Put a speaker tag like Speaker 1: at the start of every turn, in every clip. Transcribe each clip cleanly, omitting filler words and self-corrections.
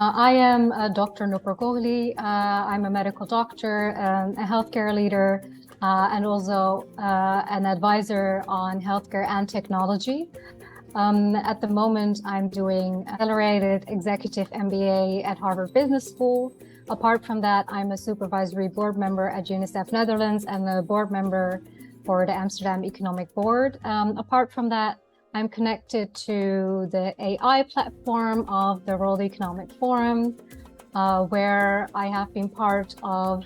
Speaker 1: I am Dr. Nupur Kohli. I'm a medical doctor, a healthcare leader, and also an advisor on healthcare and technology. At the moment, I'm doing accelerated executive MBA at Harvard Business School. Apart from that, I'm a supervisory board member at UNICEF Netherlands and a board member for the Amsterdam Economic Board. Apart from that, I'm connected to the AI platform of the World Economic Forum, where I have been part of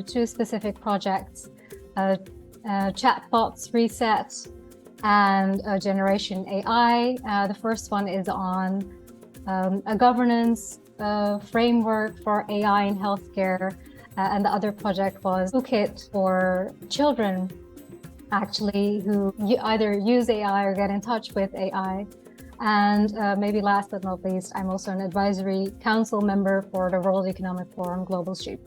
Speaker 1: two specific projects, Chatbots Reset and Generation AI. The first one is on a governance framework for AI in healthcare, and the other project was a toolkit for children actually who either use AI or get in touch with AI. And maybe last but not least, I'm also an advisory council member for the World Economic Forum Global Street.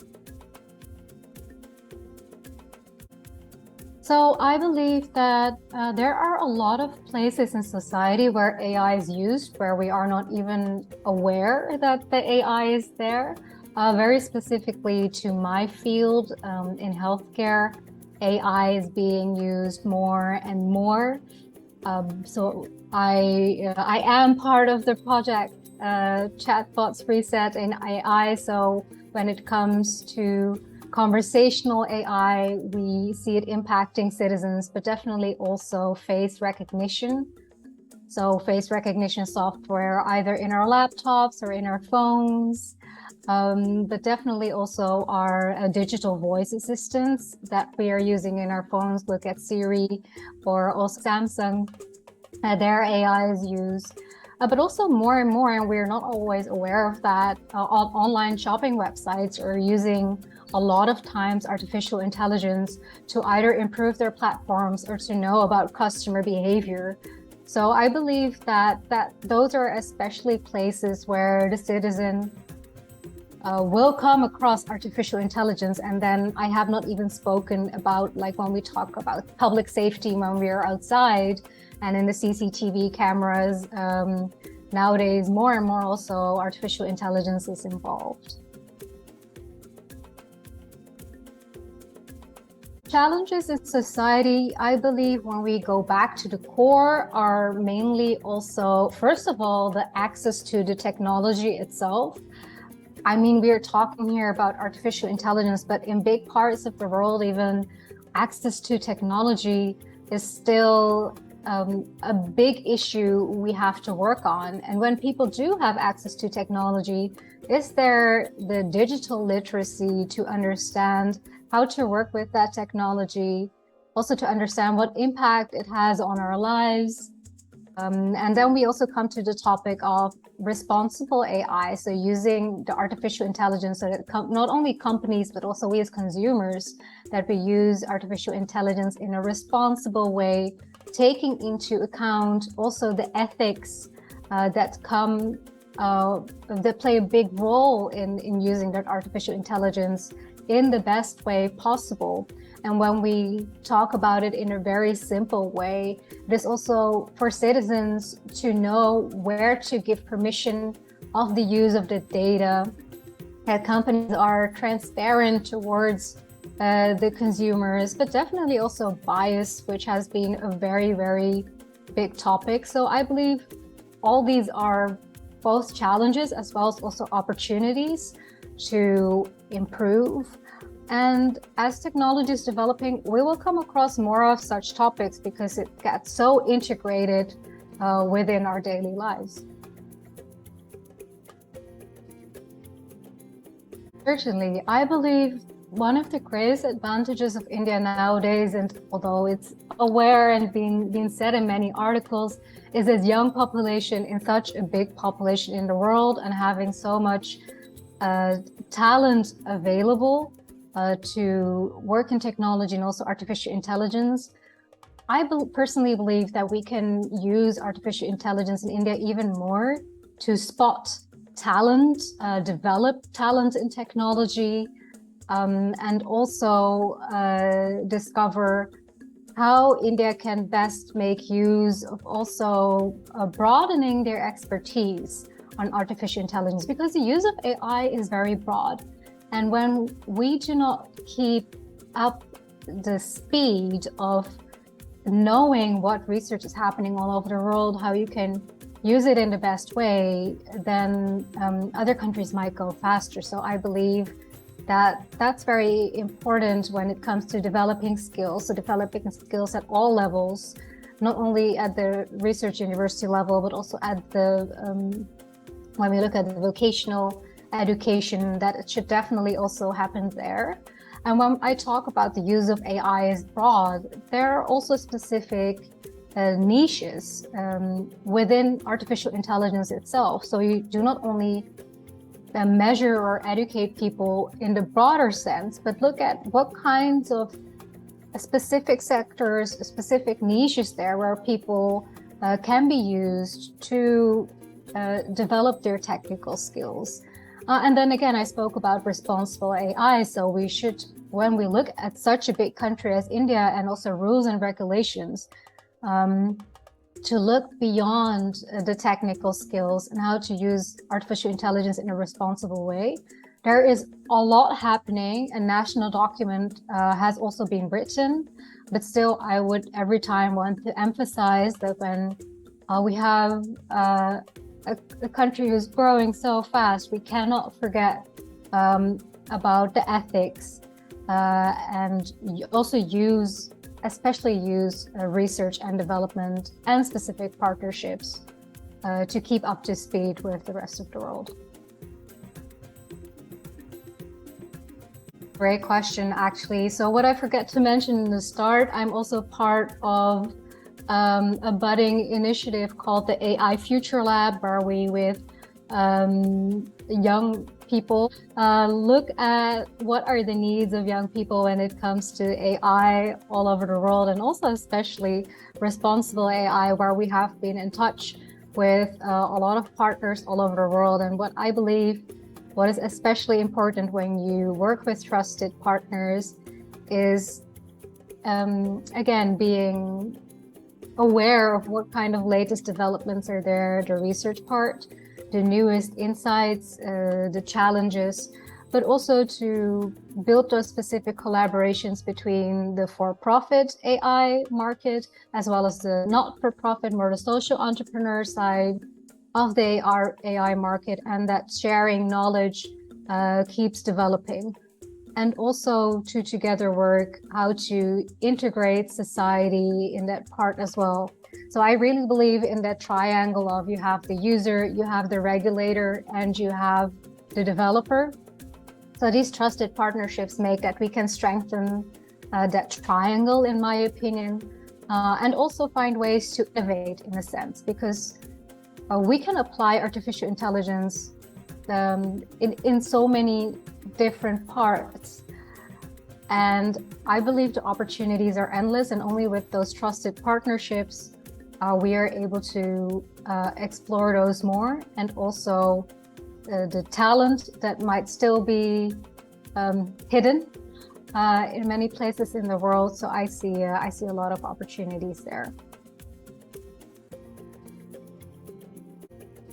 Speaker 1: So I believe that there are a lot of places in society where AI is used, where we are not even aware that the AI is there. Very specifically to my field in healthcare, AI is being used more and more. So I am part of the project Chatbots Reset in AI. So when it comes to conversational AI, we see it impacting citizens, but definitely also face recognition. So face recognition software, either in our laptops or in our phones, but definitely also our digital voice assistants that we are using in our phones. Look at Siri or also Samsung, their AI is used. But also more and more, and we're not always aware of that, online shopping websites are using a lot of times artificial intelligence to either improve their platforms or to know about customer behavior. So I believe that those are especially places where the citizen will come across artificial intelligence. And then I have not even spoken about, like, when we talk about public safety when we are outside and in the CCTV cameras, nowadays more and more also artificial intelligence is involved. Challenges in society, I believe, when we go back to the core, are mainly also, first of all, the access to the technology itself. I mean, we are talking here about artificial intelligence, but in big parts of the world, even access to technology is still a big issue we have to work on. And when people do have access to technology, is there the digital literacy to understand how to work with that technology, also to understand what impact it has on our lives. And then we also come to the topic of responsible AI, so using the artificial intelligence so that not only companies, but also we as consumers, that we use artificial intelligence in a responsible way, taking into account also the ethics that play a big role in using that artificial intelligence in the best way possible. And when we talk about it in a very simple way, it is also for citizens to know where to give permission of the use of the data, that companies are transparent towards the consumers, but definitely also bias, which has been a very, very big topic. So I believe all these are both challenges as well as also opportunities to improve. And as technology is developing, we will come across more of such topics because it gets so integrated within our daily lives. Certainly, I believe one of the greatest advantages of India nowadays, and although it's aware and being said in many articles, is its young population in such a big population in the world and having so much talent available to work in technology and also artificial intelligence. I personally believe that we can use artificial intelligence in India even more to spot talent, develop talent in technology, and also discover how India can best make use of also broadening their expertise on artificial intelligence, because the use of AI is very broad. And when we do not keep up the speed of knowing what research is happening all over the world, how you can use it in the best way, then other countries might go faster. So I believe that that's very important when it comes to developing skills. So developing skills at all levels, not only at the research university level, but also at the, when we look at the vocational education, that it should definitely also happen there. And when I talk about the use of AI as broad, there are also specific niches within artificial intelligence itself. So you do not only measure or educate people in the broader sense, but look at what kinds of specific sectors, specific niches there where people can be used to develop their technical skills. And then again, I spoke about responsible AI. So we should, when we look at such a big country as India, and also rules and regulations, to look beyond the technical skills and how to use artificial intelligence in a responsible way. There is a lot happening. A national document has also been written, but still I would every time want to emphasize that when we have a country who's growing so fast, we cannot forget about the ethics and also especially use research and development and specific partnerships to keep up to speed with the rest of the world. Great question, actually. So what I forgot to mention in the start, I'm also part of a budding initiative called the AI Future Lab, where we, with young people, look at what are the needs of young people when it comes to AI all over the world, and also especially responsible AI, where we have been in touch with a lot of partners all over the world. And what I believe, what is especially important when you work with trusted partners is, again, being aware of what kind of latest developments are there, the research part, the newest insights, the challenges, but also to build those specific collaborations between the for-profit AI market, as well as the not-for-profit, more the social entrepreneur side of the AI market, and that sharing knowledge keeps developing. And also to together work how to integrate society in that part as well. So I really believe in that triangle of, you have the user, you have the regulator, and you have the developer. So these trusted partnerships make that we can strengthen that triangle, in my opinion, and also find ways to innovate in a sense, because we can apply artificial intelligence in so many different parts. And I believe the opportunities are endless, and only with those trusted partnerships, we are able to explore those more, and also the talent that might still be hidden in many places in the world. So I see a lot of opportunities there.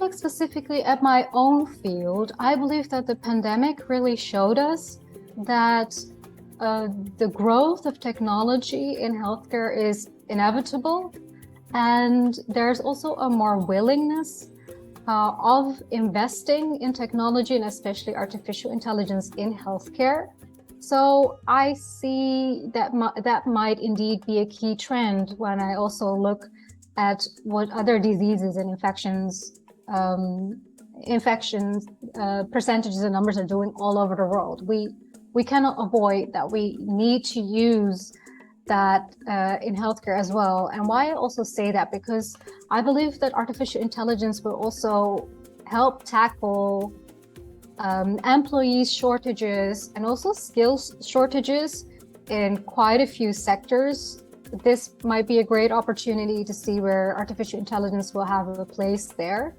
Speaker 1: Look specifically at my own field, I believe that the pandemic really showed us that the growth of technology in healthcare is inevitable, and there's also a more willingness of investing in technology, and especially artificial intelligence in healthcare. So I see that that might indeed be a key trend when I also look at what other diseases and infections percentages and numbers are doing all over the world. We cannot avoid that. We need to use that in healthcare as well. And why I also say that, because I believe that artificial intelligence will also help tackle employee shortages and also skills shortages in quite a few sectors. This might be a great opportunity to see where artificial intelligence will have a place there.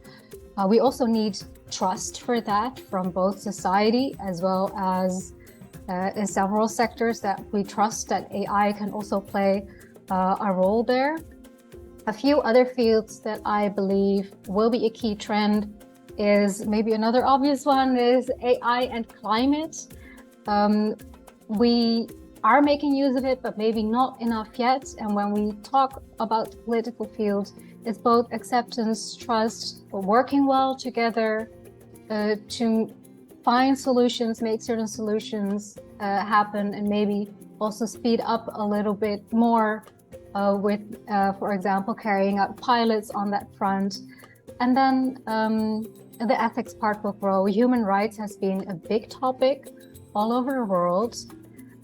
Speaker 1: We also need trust for that from both society as well as in several sectors, that we trust that AI can also play a role there. A few other fields that I believe will be a key trend is maybe another obvious one is AI and climate. We are making use of it, but maybe not enough yet. And when we talk about the political field, it's both acceptance, trust, working well together to find solutions, make certain solutions happen, and maybe also speed up a little bit more with, for example, carrying out pilots on that front. And then the ethics part will grow. Human rights has been a big topic all over the world.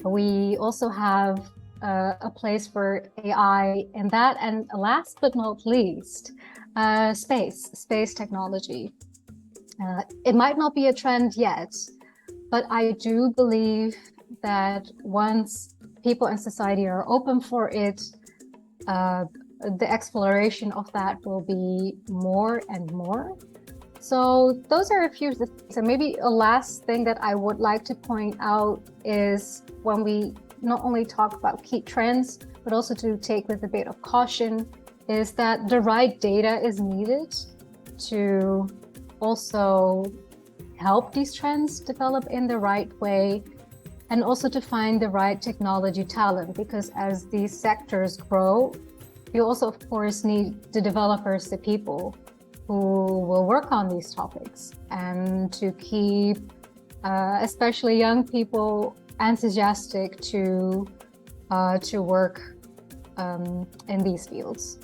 Speaker 1: We also have a place for AI in that. And last but not least, space technology. It might not be a trend yet, but I do believe that once people in society are open for it, the exploration of that will be more and more. So those are a few things. And maybe a last thing that I would like to point out is when we not only talk about key trends, but also to take with a bit of caution, is that the right data is needed to also help these trends develop in the right way, and also to find the right technology talent, because as these sectors grow, you also, of course, need the developers, the people who will work on these topics, and to keep especially young people enthusiastic to work in these fields.